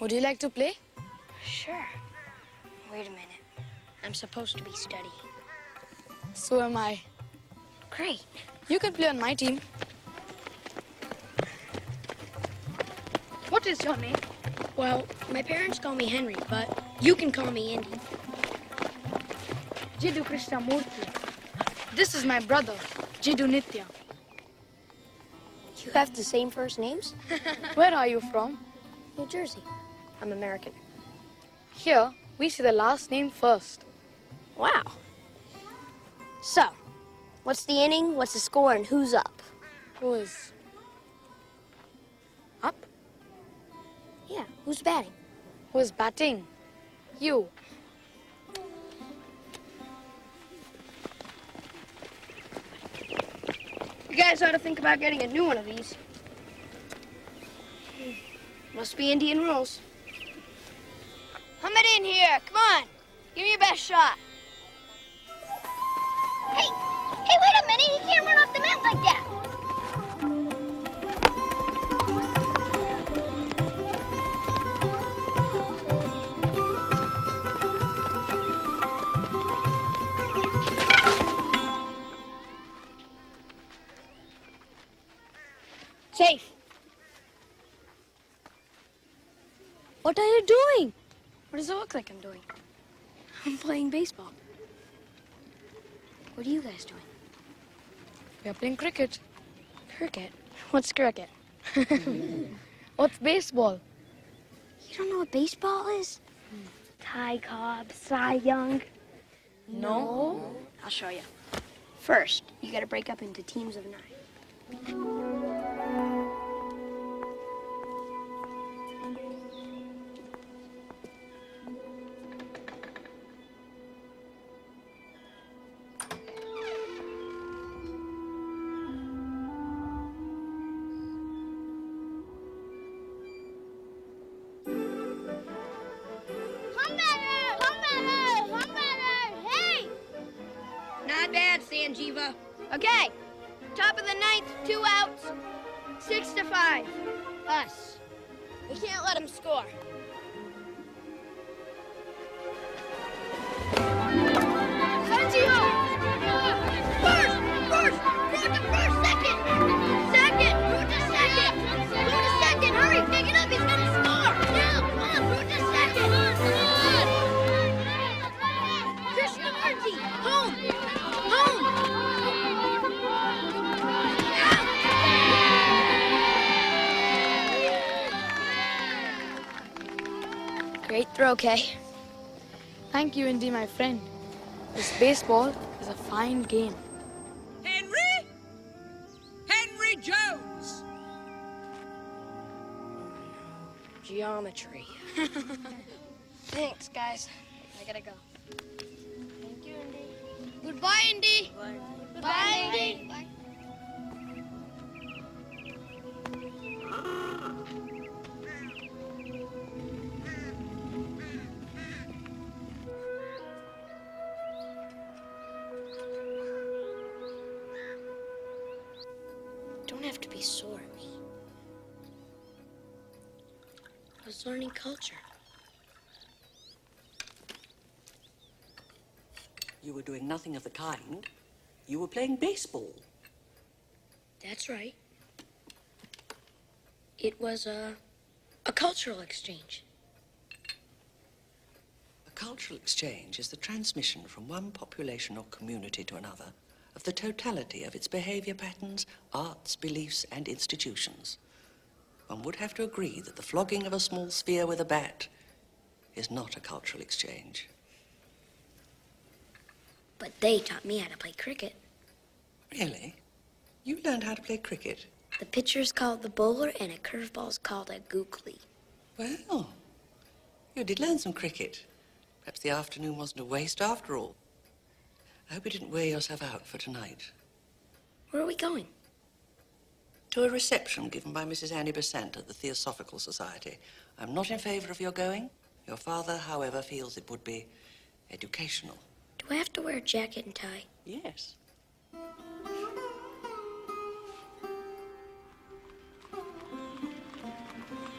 Would you like to play? Sure. Wait a minute. I'm supposed to be studying. So am I. Great. You can play on my team. What is your name? Well, my parents call me Henry, but you can call me Indy. Jiddu Krishnamurti. This is my brother, Jiddu Nitya. You have the same first names? Where are you from? New Jersey. I'm American. Here, we see the last name first. Wow. So, what's the inning, what's the score, and who's up? Who is up? Yeah, who's batting? Who is batting? You. You guys ought to think about getting a new one of these. Must be Indian rules. Hum it in here. Come on. Give me your best shot. Hey, wait a minute. He can't run off the mat like that. Safe. What are you doing? What does it look like I'm doing? I'm playing baseball. What are you guys doing? We are playing cricket. Cricket? What's cricket? What's baseball? You don't know what baseball is? Ty Cobb, Cy Young. No. I'll show you. First, you gotta break up into teams of 9. Okay, top of the 9th, 2 outs, 6-5. Us. We can't let him score. Sanjiva! First! Throw to first, second! Second! Throw to second! Throw to second! Hurry, pick it up, he's gonna score! Now, come on, throw to second! Krishnamurti, home! Great throw, Kay. Thank you, Indy, my friend. This baseball is a fine game. Henry? Henry Jones! Geometry. Thanks, guys. I gotta go. Thank you, Indy. Goodbye, Indy. Bye, Indy. Bye. Don't have to be sore at me. I was learning culture. You were doing nothing of the kind. You were playing baseball. That's right. It was a cultural exchange. A cultural exchange is the transmission from one population or community to another of the totality of its behavior patterns, arts, beliefs, and institutions. One would have to agree that the flogging of a small sphere with a bat is not a cultural exchange. But they taught me how to play cricket. Really? You learned how to play cricket? The pitcher's called the bowler, and a curveball's called a googly. Well, you did learn some cricket. Perhaps the afternoon wasn't a waste after all. I hope you didn't wear yourself out for tonight. Where are we going? To a reception given by Mrs. Annie Besant at the Theosophical Society. I'm not in favor of your going. Your father, however, feels it would be educational. Do I have to wear a jacket and tie? Yes.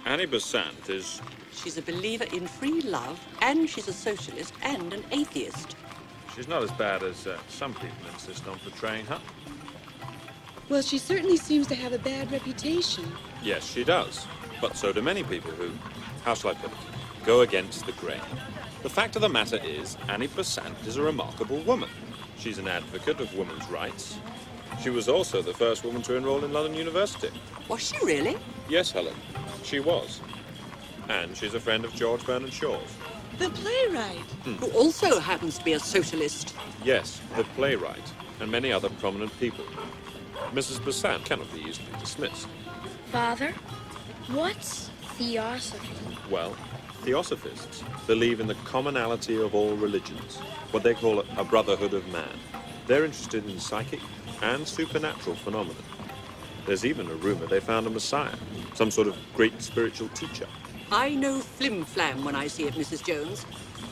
Annie Besant is... She's a believer in free love, and she's a socialist and an atheist. She's not as bad as some people insist on portraying her. Well, she certainly seems to have a bad reputation. Yes, she does. But so do many people who, how shall I put it, go against the grain. The fact of the matter is, Annie Besant is a remarkable woman. She's an advocate of women's rights. She was also the first woman to enroll in London University. Was she really? Yes, Helen, she was. And she's a friend of George Bernard Shaw's. The playwright. Who also happens to be a socialist. Yes, the playwright, and many other prominent people. Mrs. Besant cannot be easily dismissed. Father, what's Theosophy? Well, Theosophists believe in the commonality of all religions, what they call a brotherhood of man. They're interested in psychic and supernatural phenomena. There's even a rumor they found a messiah, some sort of great spiritual teacher. I know flim-flam when I see it, Mrs. Jones.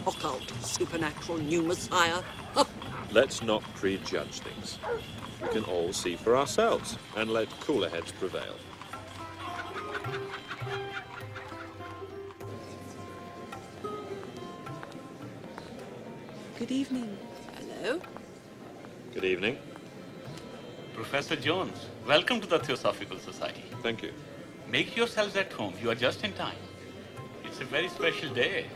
Occult, supernatural, new messiah. Oh. Let's not prejudge things. We can all see for ourselves and let cooler heads prevail. Good evening. Hello. Good evening. Professor Jones, welcome to the Theosophical Society. Thank you. Make yourselves at home. You are just in time. It's a very special day.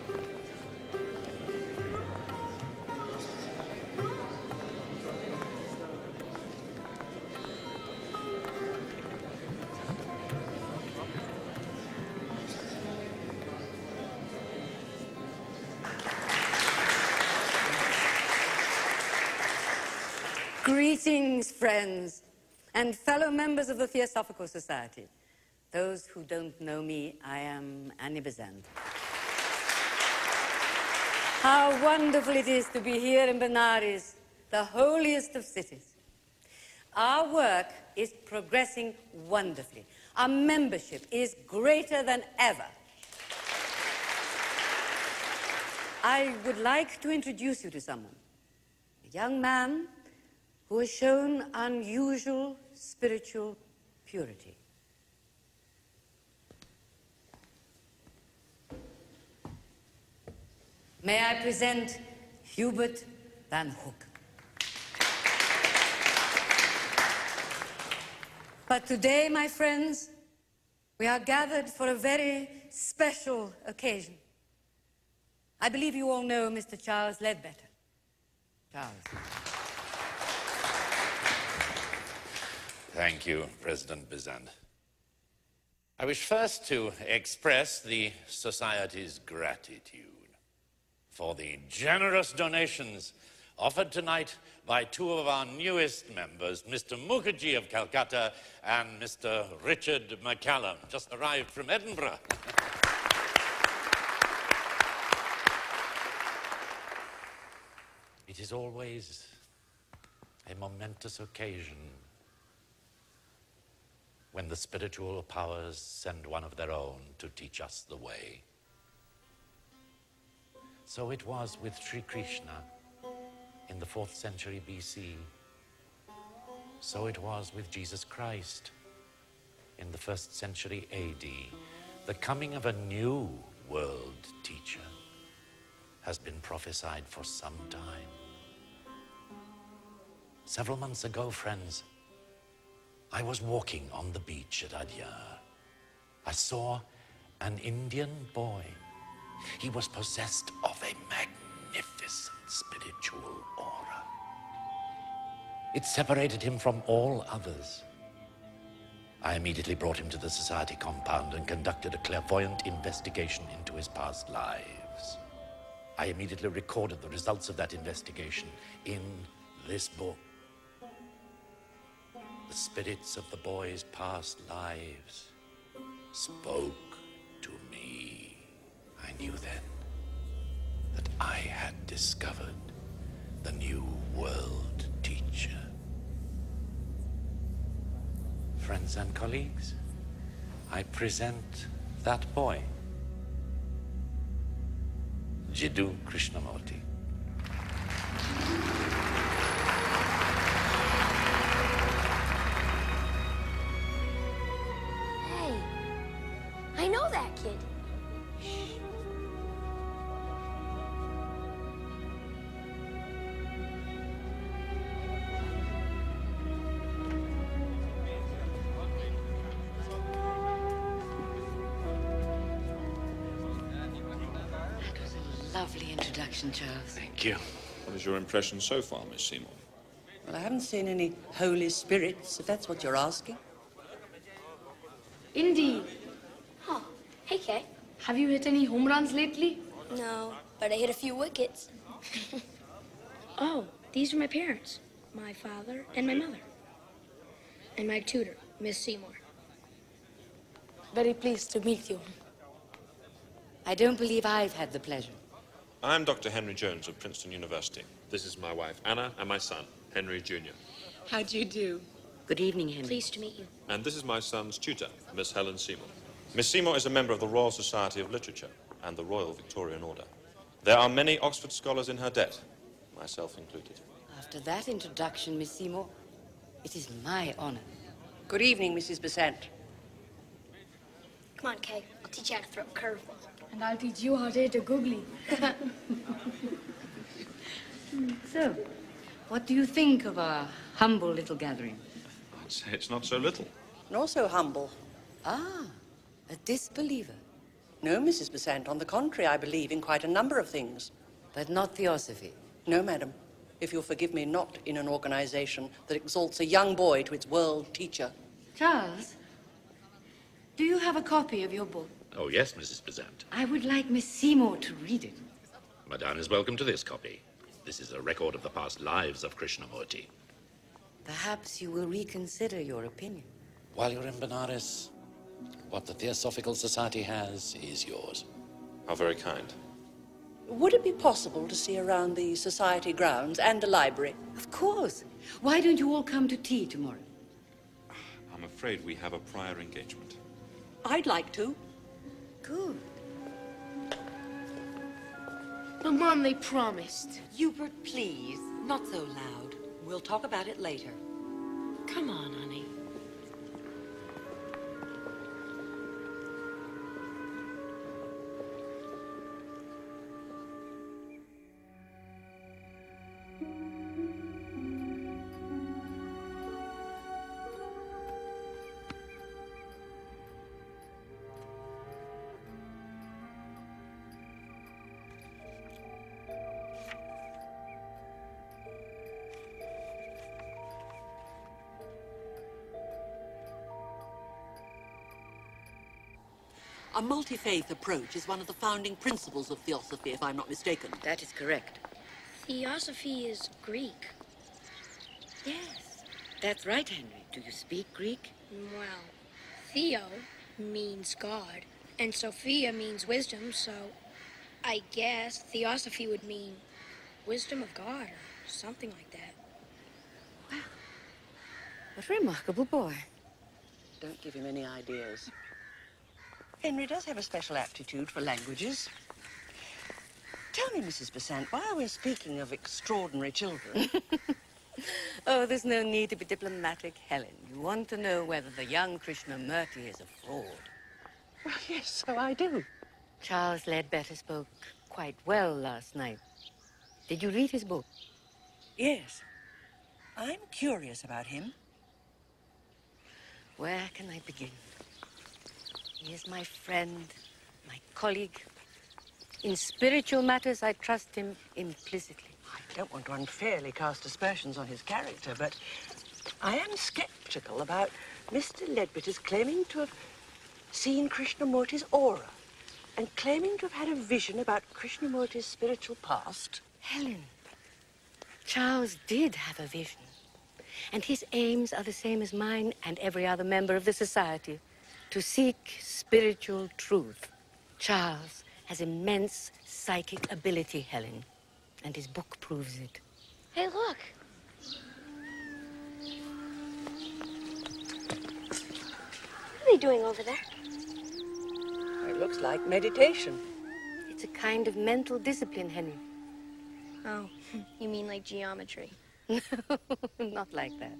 Greetings, friends, and fellow members of the Theosophical Society. Those who don't know me, I am Annie Besant. How wonderful it is to be here in Benares, the holiest of cities. Our work is progressing wonderfully. Our membership is greater than ever. I would like to introduce you to someone, a young man who has shown unusual spiritual purity. May I present Hubert Van Hook. But today, my friends, we are gathered for a very special occasion. I believe you all know Mr. Charles Ledbetter. Charles. Thank you, President Besant. I wish first to express the Society's gratitude for the generous donations offered tonight by two of our newest members, Mr. Mukherjee of Calcutta and Mr. Richard McCallum, just arrived from Edinburgh. It is always a momentous occasion when the spiritual powers send one of their own to teach us the way. So it was with Sri Krishna in the 4th century BC. So it was with Jesus Christ in the 1st century AD. The coming of a new world teacher has been prophesied for some time. Several months ago, friends, I was walking on the beach at Adyar. I saw an Indian boy. He was possessed of a magnificent spiritual aura. It separated him from all others. I immediately brought him to the society compound and conducted a clairvoyant investigation into his past lives. I immediately recorded the results of that investigation in this book. The spirits of the boy's past lives spoke to me. I knew then that I had discovered the new world teacher. Friends and colleagues, I present that boy, Jiddu Krishnamurti. Hey, I know that kid. Lovely introduction, Charles. Thank you. What is your impression so far, Miss Seymour? Well, I haven't seen any holy spirits, if that's what you're asking. Indy, Oh, hey, Kay. have you hit any home runs lately? No, but I hit a few wickets. Oh, these are my parents, my father and my mother, and my tutor, Miss Seymour. Very pleased to meet you. I don't believe I've had the pleasure. I'm Dr. Henry Jones of Princeton University. This is my wife, Anna, and my son, Henry Jr. How'd you do? Good evening, Henry. Pleased to meet you. And this is my son's tutor, Miss Helen Seymour. Miss Seymour is a member of the Royal Society of Literature and the Royal Victorian Order. There are many Oxford scholars in her debt, myself included. After that introduction, Miss Seymour, it is my honor. Good evening, Mrs. Besant. Come on, Kay. I'll teach you how to throw a curveball. And I'll teach you how to hit a googly. So, what do you think of our humble little gathering? I'd say it's not so little. Nor so humble. Ah, a disbeliever, No, Mrs. Besant. On the contrary, I believe in quite a number of things. but not Theosophy. No, madam. If you'll forgive me, not in an organization that exalts a young boy to its world teacher. Charles, do you have a copy of your book? Oh, yes, Mrs. Besant. I would like Miss Seymour to read it. Madame is welcome to this copy. This is a record of the past lives of Krishnamurti. Perhaps you will reconsider your opinion. While you're in Benares, what the Theosophical Society has is yours. How very kind. Would it be possible to see around the society grounds and the library? Of course. Why don't you all come to tea tomorrow? I'm afraid we have a prior engagement. I'd like to. Good. Mom, they promised. Hubert, please, not so loud. We'll talk about it later. Come on, honey. A multi-faith approach is one of the founding principles of Theosophy, if I'm not mistaken. That is correct. Theosophy is Greek. Yes. That's right, Henry. Do you speak Greek? Well, Theo means God, and Sophia means wisdom, so I guess Theosophy would mean wisdom of God or something like that. Wow. What a remarkable boy. Don't give him any ideas. Henry does have a special aptitude for languages. Tell me, Mrs. Besant, while we're speaking of extraordinary children... Oh, there's no need to be diplomatic, Helen. You want to know whether the young Krishnamurti is a fraud. Well, yes, so I do. Charles Ledbetter spoke quite well last night. Did you read his book? Yes. I'm curious about him. Where can I begin? He is my friend, my colleague. In spiritual matters, I trust him implicitly. I don't want to unfairly cast aspersions on his character, but I am skeptical about Mr. Ledbetter's claiming to have seen Krishnamurti's aura and claiming to have had a vision about Krishnamurti's spiritual past. Helen, Charles did have a vision, and his aims are the same as mine and every other member of the society. To seek spiritual truth. Charles has immense psychic ability, Helen, and his book proves it. Hey, look. What are they doing over there? It looks like meditation. It's a kind of mental discipline, Henry. Oh, you mean like geometry? No, not like that.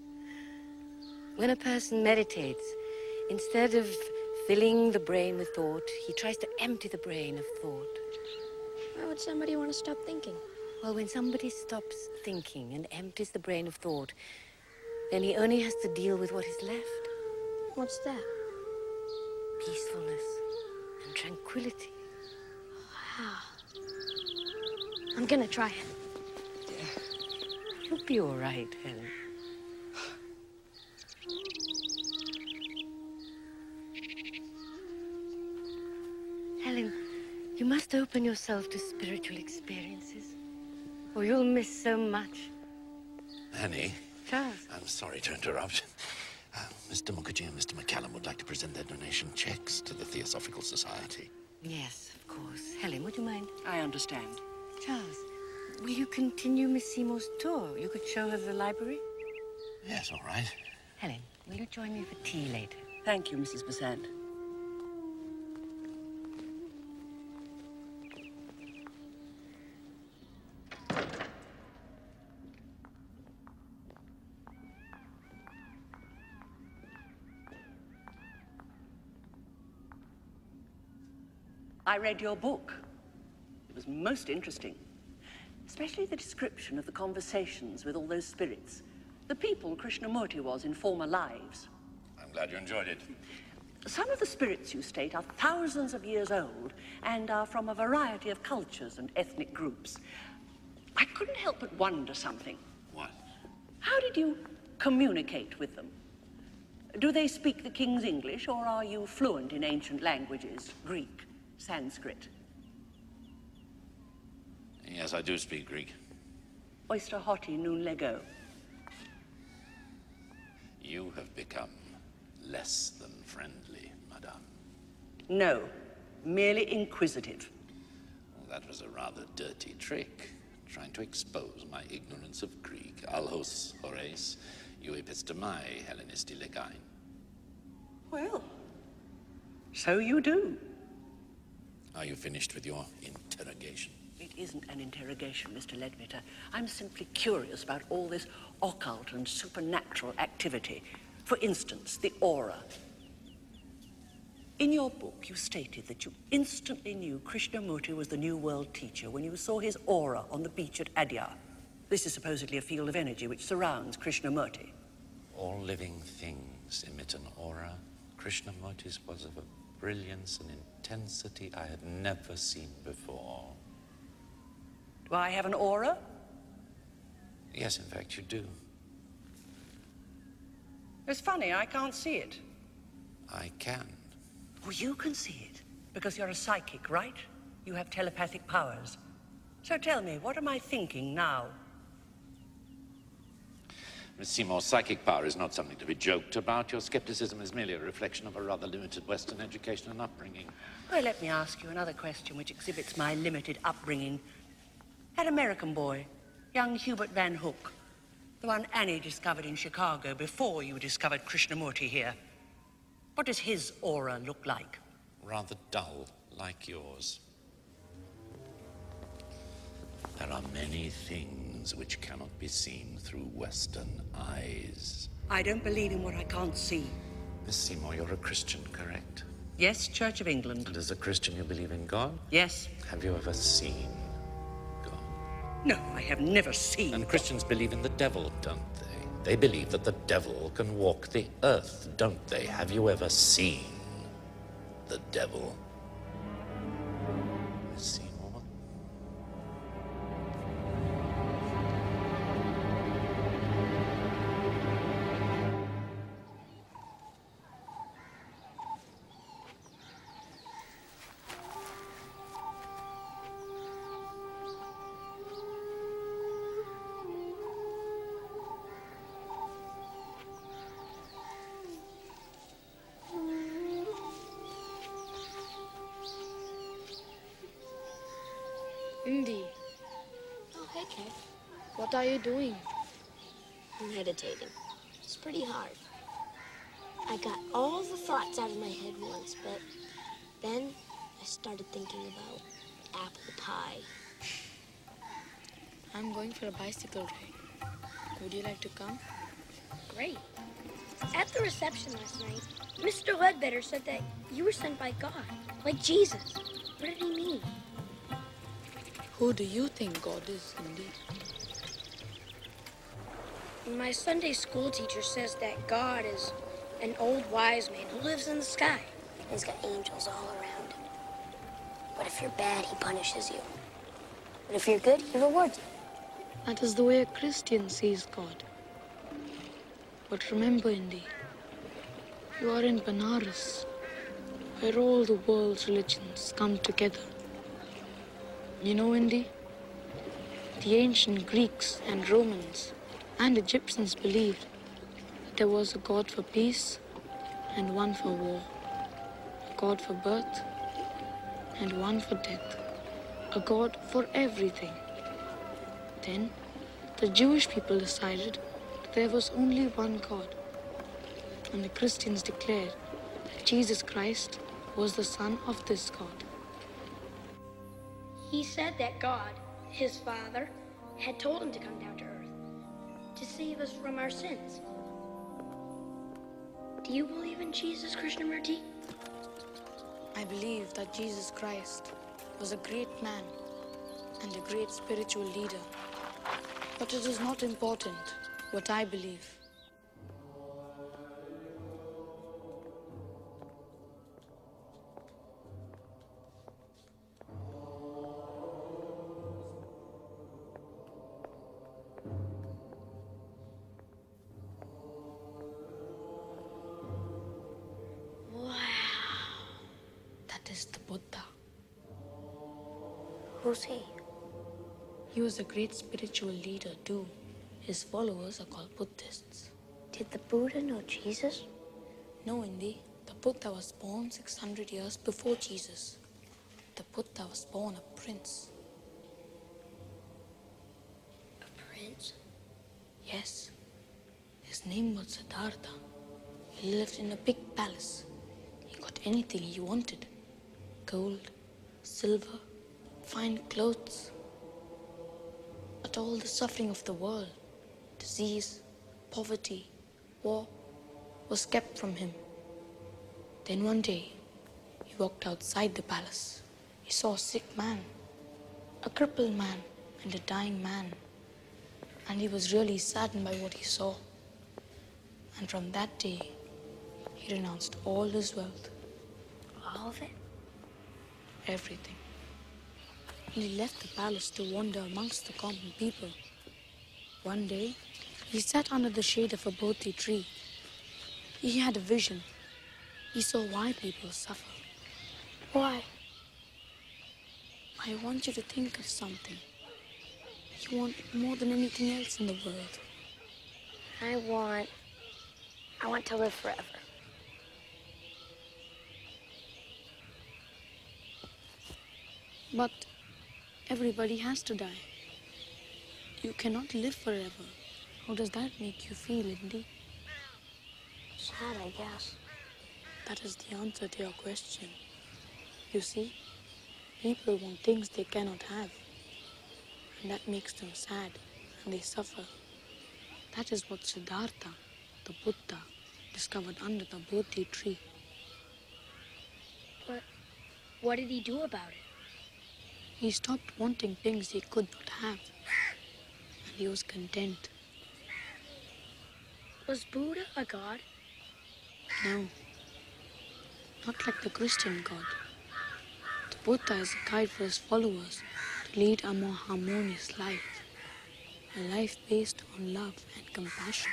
When a person meditates, instead of filling the brain with thought. He tries to empty the brain of thought. Why would somebody want to stop thinking? Well, when somebody stops thinking and empties the brain of thought, then he only has to deal with what is left. What's that? Peacefulness and tranquility. Wow. I'm gonna try it. You'll be all right, Helen. Helen, you must open yourself to spiritual experiences, or you'll miss so much. Annie? Charles? I'm sorry to interrupt. Mr. Mukherjee and Mr. McCallum would like to present their donation checks to the Theosophical Society. Yes, of course. Helen, would you mind? I understand. Charles, will you continue Miss Seymour's tour? You could show her the library. Yes, all right. Helen, will you join me for tea later? Thank you, Mrs. Besant. I read your book. It was most interesting, especially the description of the conversations with all those spirits, the people Krishnamurti was in former lives. I'm glad you enjoyed it. Some of the spirits you state are thousands of years old and are from a variety of cultures and ethnic groups. I couldn't help but wonder something. What? How did you communicate with them? Do they speak the king's English, or are you fluent in ancient languages, Greek, Sanskrit? Yes, I do speak Greek. Oyster hoti nun lego. You have become less than friendly, madame. No, merely inquisitive. Well, that was a rather dirty trick, trying to expose my ignorance of Greek. Alhos hores, eu epistemai Hellenisti legain. Well, so you do. Are you finished with your interrogation? It isn't an interrogation, Mr. Ledbetter. I'm simply curious about all this occult and supernatural activity. For instance, the aura. In your book, you stated that you instantly knew Krishnamurti was the New World teacher when you saw his aura on the beach at Adyar. This is supposedly a field of energy which surrounds Krishnamurti. All living things emit an aura. Krishnamurti's was of a brilliance and intensity I had never seen before. Do I have an aura? Yes, in fact, you do. It's funny, I can't see it. I can. Oh, you can see it, because you're a psychic, right? You have telepathic powers. So tell me, what am I thinking now? Miss Seymour's psychic power is not something to be joked about. Your skepticism is merely a reflection of a rather limited Western education and upbringing. Well, let me ask you another question which exhibits my limited upbringing. That American boy, young Hubert Van Hook, the one Annie discovered in Chicago before you discovered Krishnamurti here. What does his aura look like? Rather dull, like yours. There are many things which cannot be seen through Western eyes. I don't believe in what I can't see. Miss Seymour, you're a Christian, correct? Yes, Church of England. And as a Christian, you believe in God? Yes. Have you ever seen God? No, I have never seen And God. Christians believe in the devil, don't they? They believe that the devil can walk the earth, don't they? Have you ever seen the devil? Miss Seymour? Indy, Oh, hey, Kate. what are you doing? Meditating. It's pretty hard. I got all the thoughts out of my head once, but then I started thinking about apple pie. I'm going for a bicycle ride. Would you like to come? Great. At the reception last night, Mr. Ledbetter said that you were sent by God, like Jesus. What did he mean? Who do you think God is, Indy? My Sunday school teacher says that God is an old wise man who lives in the sky. He's got angels all around him. But if you're bad, he punishes you. But if you're good, he rewards you. That is the way a Christian sees God. But remember, Indy, you are in Benares, where all the world's religions come together. You know, Indy, the ancient Greeks and Romans and Egyptians believed that there was a God for peace and one for war, a God for birth and one for death, a God for everything. Then the Jewish people decided that there was only one God, and the Christians declared that Jesus Christ was the Son of this God. He said that God, his Father, had told him to come down to earth to save us from our sins. Do you believe in Jesus, Krishnamurti? I believe that Jesus Christ was a great man and a great spiritual leader. But it is not important what I believe. That is the Buddha. Who's he? He was a great spiritual leader too. His followers are called Buddhists. Did the Buddha know Jesus? No, Indy. The Buddha was born 600 years before Jesus. The Buddha was born a prince. A prince? Yes. His name was Siddhartha. He lived in a big palace. He got anything he wanted. Gold, silver, fine clothes. But all the suffering of the world, disease, poverty, war, was kept from him. Then one day, he walked outside the palace. He saw a sick man, a crippled man, and a dying man. And he was really saddened by what he saw. And from that day, he renounced all his wealth. All of it? Everything. And he left the palace to wander amongst the common people. One day, he sat under the shade of a bodhi tree. He had a vision. He saw why people suffer. Why? I want you to think of something you want more than anything else in the world. I want to live forever. But everybody has to die. You cannot live forever. How does that make you feel, Indy? Sad, I guess. That is the answer to your question. You see, people want things they cannot have. And that makes them sad, and they suffer. That is what Siddhartha, the Buddha, discovered under the bodhi tree. But what did he do about it? He stopped wanting things he could not have, and he was content. Was Buddha a god? No, not like the Christian God. The Buddha is a guide for his followers to lead a more harmonious life, a life based on love and compassion.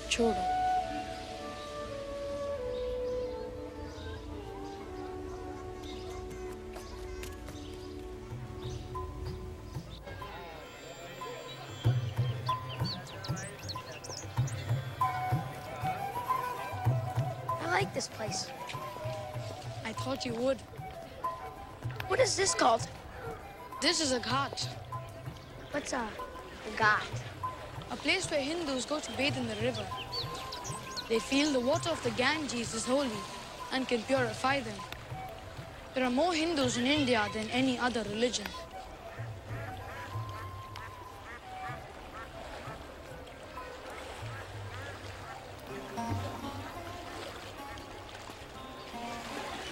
Choro. like this place. I thought you would. What is this called? This is a ghat, What's a ghat? a place where Hindus go to bathe in the river. They feel the water of the Ganges is holy and can purify them. There are more Hindus in India than any other religion.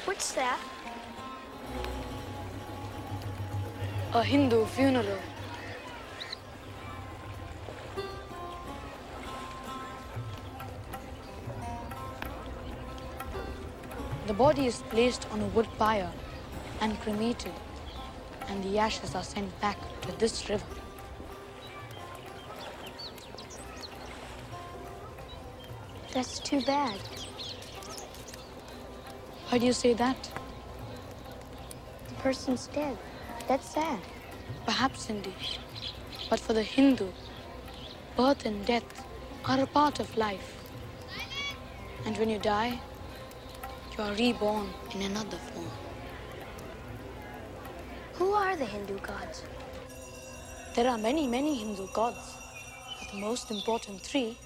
What's that? A Hindu funeral. The body is placed on a wood pyre and cremated, and the ashes are sent back to this river. That's too bad. Why do you say that? The person's dead. That's sad. Perhaps indeed. But for the Hindu, birth and death are a part of life. And when you die, you are reborn in another form. Who are the Hindu gods? There are many, many Hindu gods, but the most important three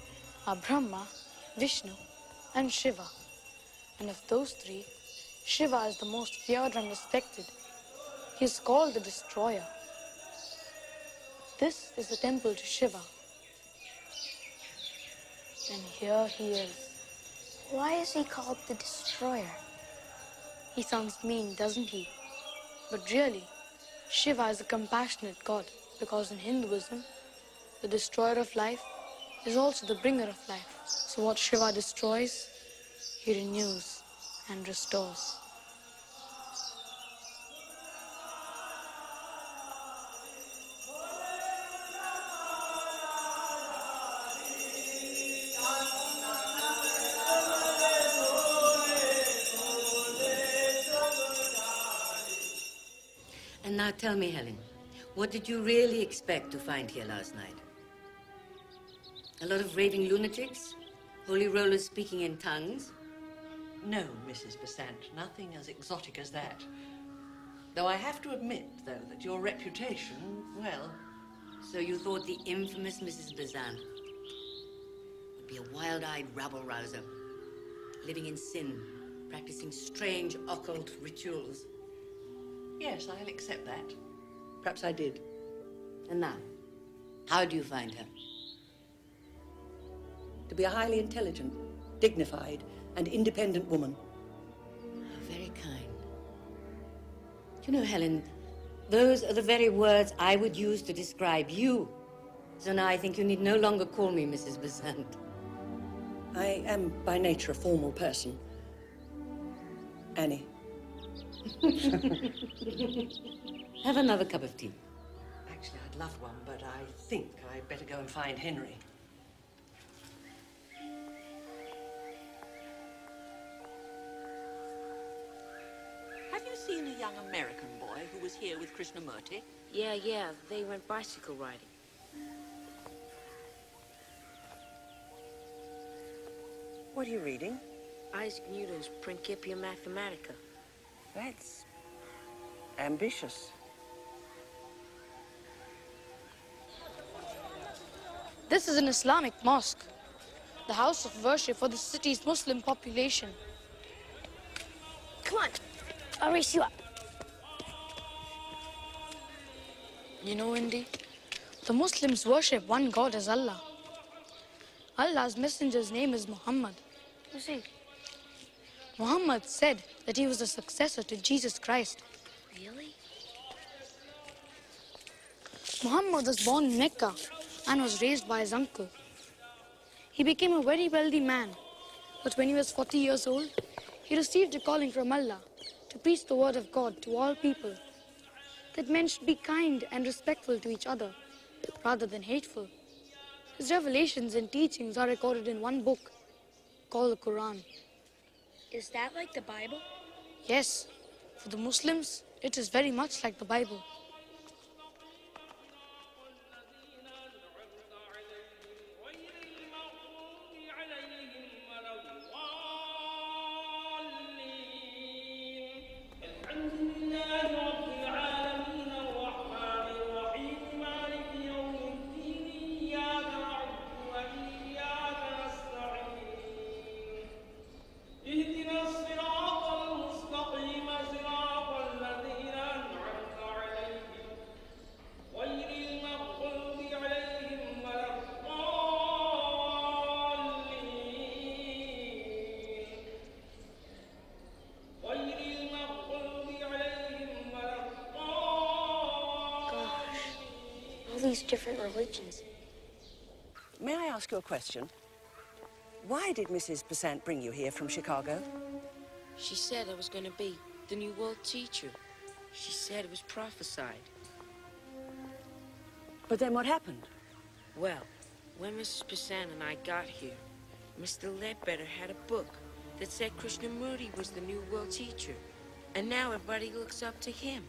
are Brahma, Vishnu, and Shiva. And of those three, Shiva is the most feared and respected. He is called the destroyer. This is the temple to Shiva. And here he is. Why is he called the destroyer? He sounds mean, doesn't he? But really, Shiva is a compassionate god, because in Hinduism, the destroyer of life is also the bringer of life. So what Shiva destroys, he renews and restores. And now tell me, Helen, what did you really expect to find here last night? A lot of raving lunatics? Holy rollers speaking in tongues? No, Mrs. Besant, nothing as exotic as that. Though I have to admit, though, that your reputation, well... So you thought the infamous Mrs. Besant would be a wild-eyed rabble-rouser, living in sin, practicing strange occult rituals? Yes, I'll accept that. Perhaps I did. And now, how do you find her? To be a highly intelligent, dignified, and independent woman. Very kind. You know, Helen, those are the very words I would use to describe you. So now I think you need no longer call me Mrs. Besant. I am by nature a formal person. Annie. Have another cup of tea. Actually, I'd love one, but I think I'd better go and find Henry. Have you seen a young American boy who was here with Krishnamurti? Yeah, they went bicycle riding. What are you reading? Isaac Newton's Principia Mathematica. That's ambitious. This is an Islamic mosque, the house of worship for the city's Muslim population. Come on, I'll race you up. You know, Indy, the Muslims worship one God as Allah. Allah's messenger's name is Muhammad. Who's he? Muhammad said that he was the successor to Jesus Christ. Really? Muhammad was born in Mecca and was raised by his uncle. He became a very wealthy man, but when he was 40 years old, he received a calling from Allah to preach the word of God to all people, that men should be kind and respectful to each other, rather than hateful. His revelations and teachings are recorded in one book called the Quran. Is that like the Bible? Yes, for the Muslims, it is very much like the Bible. these different religions. May I ask you a question? Why did Mrs. Besant bring you here from Chicago? She said I was gonna be the new world teacher. She said it was prophesied. But then what happened? Well, when Mrs. Besant and I got here, Mr. Ledbetter had a book that said Krishnamurti was the new world teacher. And now everybody looks up to him.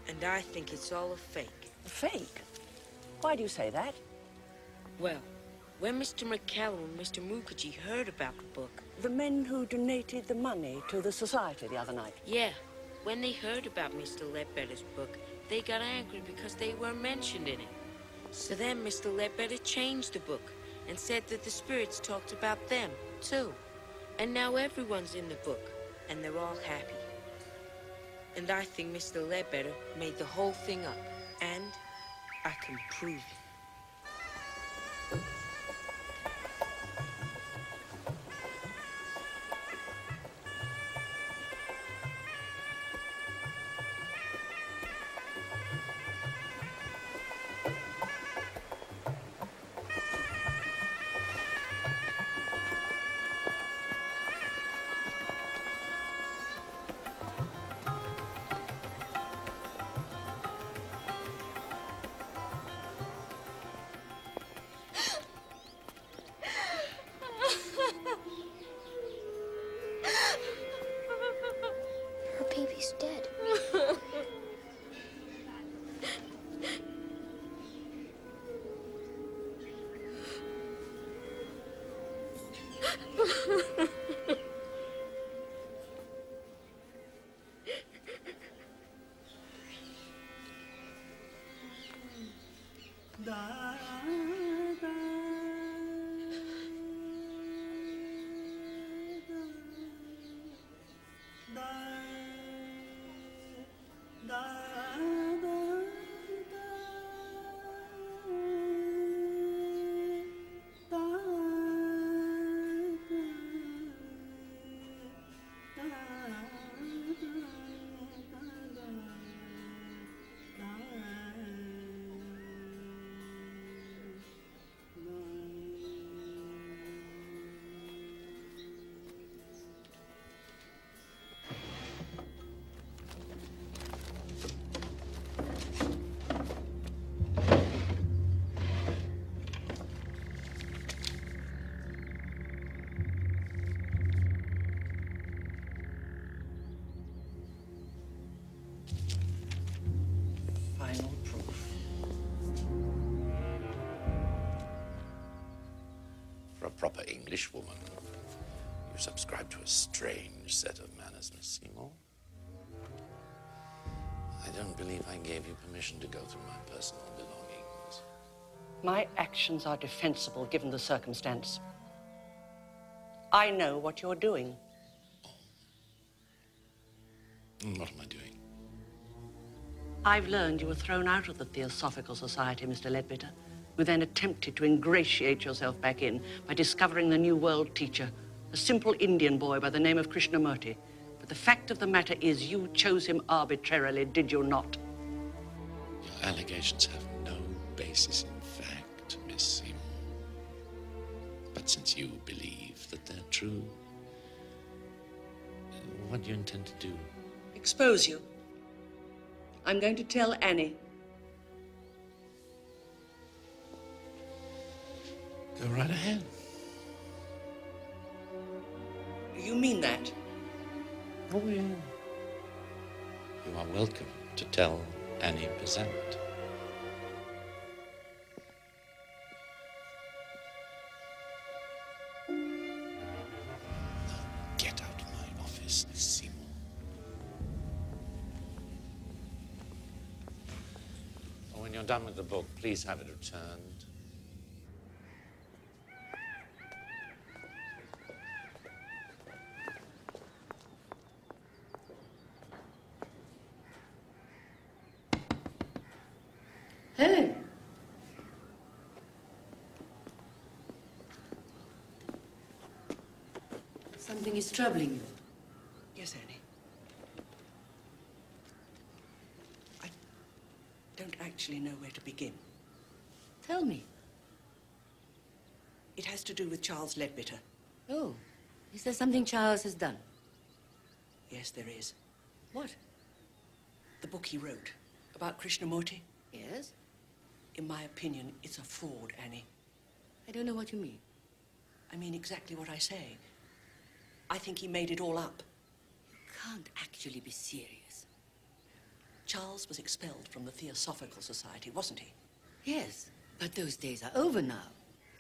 And I think it's all a fake. A fake? Why do you say that? Well, when Mr. McCallum and Mr. Mukherjee heard about the book... The men who donated the money to the society the other night? Yeah. When they heard about Mr. Ledbetter's book, they got angry because they weren't mentioned in it. So then Mr. Ledbetter changed the book and said that the spirits talked about them, too. And now everyone's in the book, and they're all happy. And I think Mr. Ledbetter made the whole thing up, and I can prove it. Her baby's dead. For a proper English woman, you subscribe to a strange set of manners, Miss Seymour. I don't believe I gave you permission to go through my personal belongings. My actions are defensible given the circumstance. I know what you're doing. What am I doing? I've learned you were thrown out of the Theosophical Society, Mr. Ledbetter. You then attempted to ingratiate yourself back in by discovering the New World teacher, a simple Indian boy by the name of Krishnamurti. But the fact of the matter is you chose him arbitrarily, did you not? Your allegations have no basis in fact, Miss Seymour. But since you believe that they're true, what do you intend to do? Expose you. I'm going to tell Annie. Go right ahead. You mean that? Oh, yeah. You are welcome to tell Annie Besant. Get out of my office, Miss Seymour. When you're done with the book, please have it returned. Helen. Something is troubling you. Yes, Annie. I don't actually know where to begin. Tell me. It has to do with Charles Leadbitter. Oh, is there something Charles has done? Yes, there is. What? The book he wrote about Krishnamurti. Yes? In my opinion, it's a fraud, Annie. I don't know what you mean. I mean exactly what I say. I think he made it all up. You can't actually be serious. Charles was expelled from the Theosophical Society, wasn't he? Yes, but those days are over now.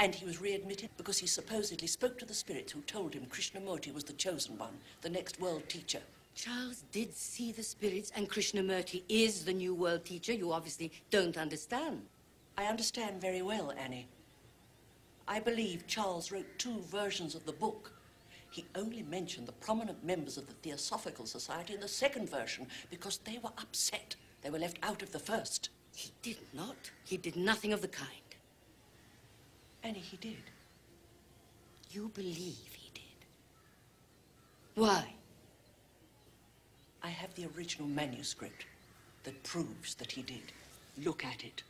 And he was readmitted because he supposedly spoke to the spirits who told him Krishnamurti was the chosen one, the next world teacher. Charles did see the spirits, and Krishnamurti is the new world teacher. You obviously don't understand. I understand very well, Annie. I believe Charles wrote 2 versions of the book. He only mentioned the prominent members of the Theosophical Society in the second version because they were upset. They were left out of the first. He did not. He did nothing of the kind. Annie, he did. You believe he did? Why? I have the original manuscript that proves that he did. Look at it.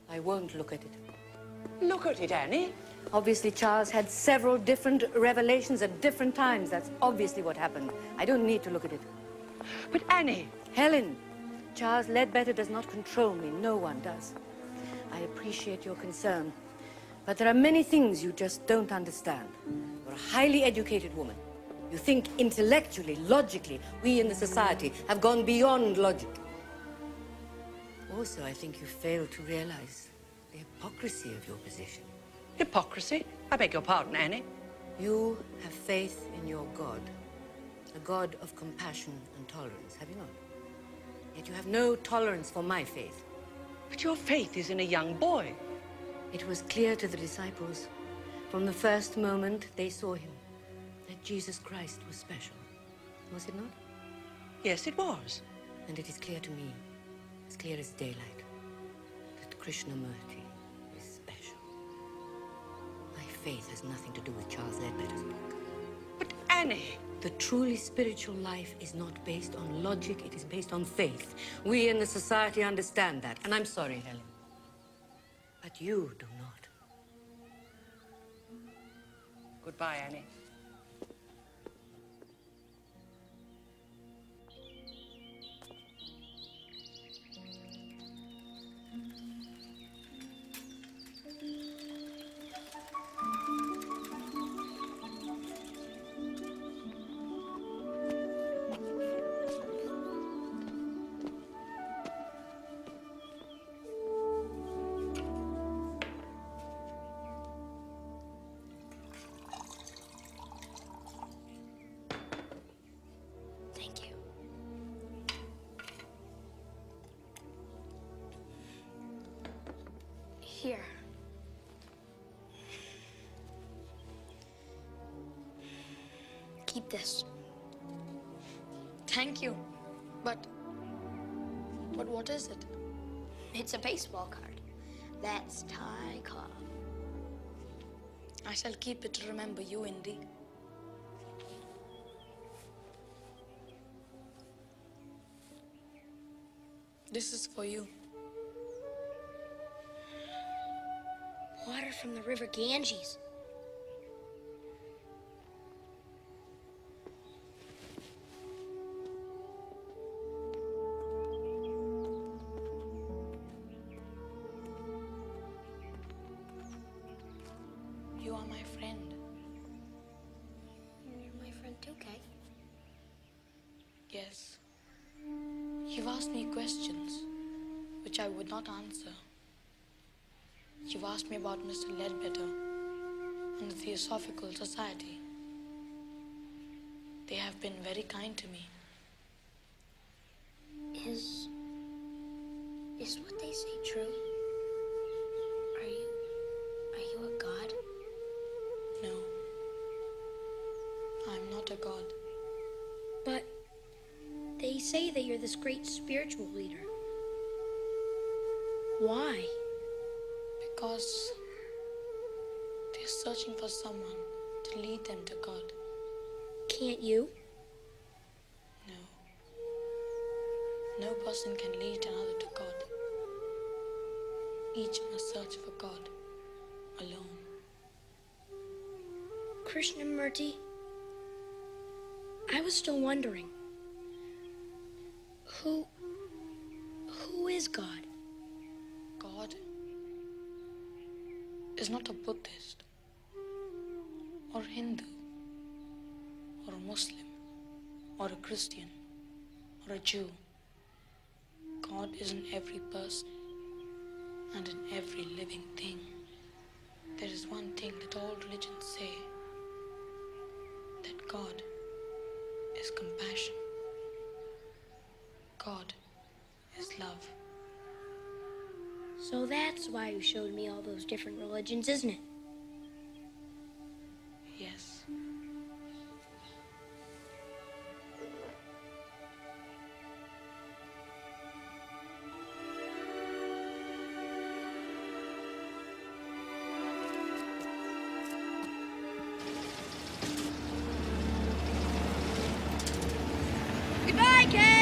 I won't look at it. Look at it, Annie. Obviously, Charles had several different revelations at different times. That's obviously what happened. I don't need to look at it. But Annie... Helen, Charles Leadbitter does not control me. No one does. I appreciate your concern. But there are many things you just don't understand. You're a highly educated woman. You think intellectually, logically. We in the society have gone beyond logic. Also, I think you fail to realize the hypocrisy of your position. Hypocrisy? I beg your pardon, Annie. You have faith in your God, a God of compassion and tolerance, have you not? Yet you have no tolerance for my faith. But your faith is in a young boy. It was clear to the disciples from the first moment they saw him that Jesus Christ was special. Was it not? Yes, it was. And it is clear to me, as clear as daylight, that Krishnamurti is special. My faith has nothing to do with Charles Leadbitter's book. But Annie... The truly spiritual life is not based on logic, it is based on faith. We in the society understand that, and I'm sorry, Helen. But you do not. Goodbye, Annie. Here. Keep this. Thank you. But what is it? It's a baseball card. That's Ty Cobb. I shall keep it to remember you, Indy. This is for you. Water from the river Ganges. You are my friend. You're my friend too, Kay. Yes. You've asked me questions which I would not answer. You've asked me about Mr. Leadbitter and the Theosophical Society. They have been very kind to me. Is what they say true? Are you a god? No. I'm not a god. But they say that you're this great spiritual leader. Why? Because they're searching for someone to lead them to God. Can't you? No. No person can lead another to God. each in a search for God, alone. Krishnamurti, I was still wondering, who is God? God is not a Buddhist, or Hindu, or a Muslim, or a Christian, or a Jew. God is in every person and in every living thing. There is one thing that all religions say, that God is compassion. God is love. So that's why you showed me all those different religions, isn't it? Yes. Goodbye, Kay!